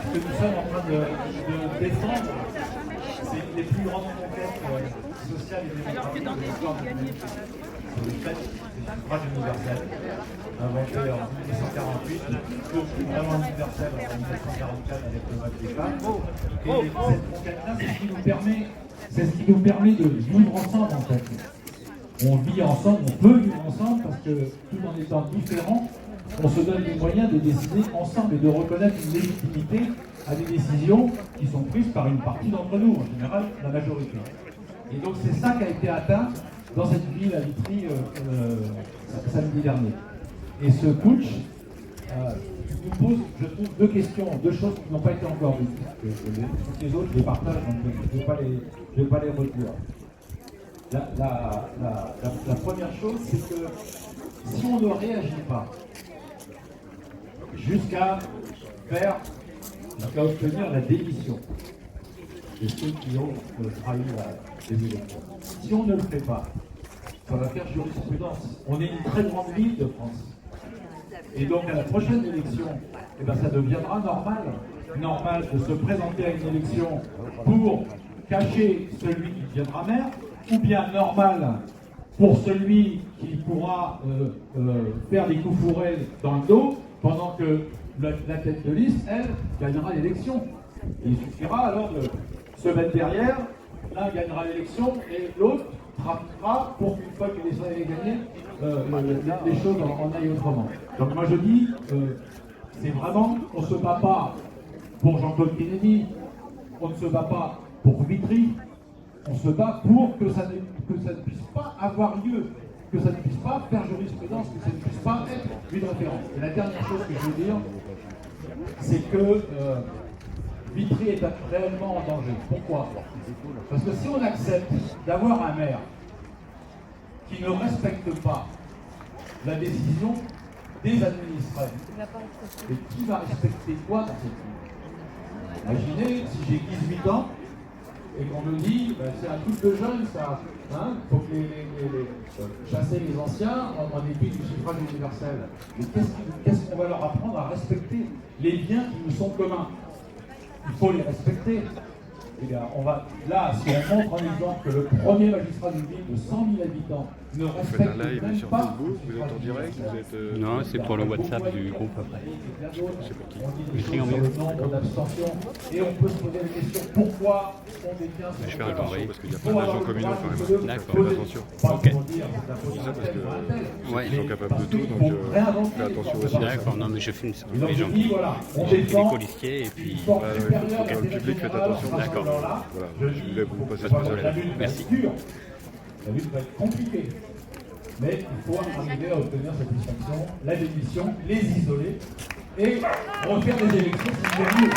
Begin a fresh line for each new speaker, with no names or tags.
ce que nous sommes en train de défendre, c'est les plus grandes conquêtes sociales et démocratiques de l'histoire de l'humanité. Le fait du suffrage universel, inventé en 1848, puis vraiment universel en 1944 avec le vote des femmes. Et cette conquête-là, c'est ce qui nous permet de vivre ensemble en fait. On vit ensemble, on peut vivre ensemble parce que tout en étant différents, on se donne les moyens de décider ensemble et de reconnaître une légitimité à des décisions qui sont prises par une partie d'entre nous, en général la majorité. Et donc c'est ça qui a été atteint dans cette ville à Vitry samedi dernier. Et ce putsch nous pose, je trouve, deux choses qui n'ont pas été encore dites. Toutes les autres, je les partage, donc je ne vais pas les redire. La première chose, c'est que si on ne réagit pas jusqu'à obtenir la démission de ceux qui ont trahi les élections, si on ne le fait pas, ça va faire jurisprudence. On est une très grande ville de France. Et donc à la prochaine élection, eh ben, ça deviendra normal de se présenter à une élection pour cacher celui qui deviendra maire, ou bien normal pour celui qui pourra faire des coups fourrés dans le dos, pendant que la tête de liste, elle, gagnera l'élection. Et il suffira alors de se mettre derrière, l'un gagnera l'élection et l'autre trafiquera pour qu'une fois que l'élection est gagnée, les choses en aillent autrement. Donc moi je dis, c'est vraiment, on ne se bat pas pour Jean-Claude Kennedy, on ne se bat pas pour Vitry, on se bat pour que ça ne puisse pas avoir lieu, que ça ne puisse pas faire jurisprudence, que ça ne puisse pas être une référence. Et la dernière chose que je veux dire, c'est que Vitry est réellement en danger. Pourquoi? Parce que si on accepte d'avoir un maire qui ne respecte pas la décision des administrés, et qui va respecter quoi dans cette ville? Imaginez si j'ai 18 ans et qu'on me dit c'est un truc de jeune ça, hein, faut que chasser les anciens en dépit du suffrage universel. Mais qu'est-ce qu'on va leur apprendre à respecter les biens qui nous sont communs? Il faut les respecter. Et bien, on va, là, si on montre en exemple que le premier magistrat d'une ville de 100 000 habitants ne respecte même
sur
pas...
Facebook, vous êtes en direct, vous êtes...
Non, c'est pour le WhatsApp du groupe.
Je sais pas qui.
On dit des choses sur le nombre d'abstentions et on peut se poser la question pourquoi on détient ce
Je vais t'envoyer
parce qu'il y a plein d'agents communaux quand même.
D'accord.
Faites attention.
Ok.
Je dis ça parce que
Ouais.
ils sont capables de tout, donc faites attention aussi.
D'accord, non mais je filme ça.
Et donc
Les
je
gens
dis voilà, on
les
défend
colistiers et puis...
une forme supérieure
dans le
d'intérêt
public, faites
général
attention.
à ce
D'accord.
moment-là.
Voilà,
Je
je
dis,
voulais vous passer ce
la
message.
lutte va
Merci.
être dure, la lutte va être compliquée, mais il faut arriver à obtenir cette distinction, la démission, les isoler et refaire des élections si c'est mieux.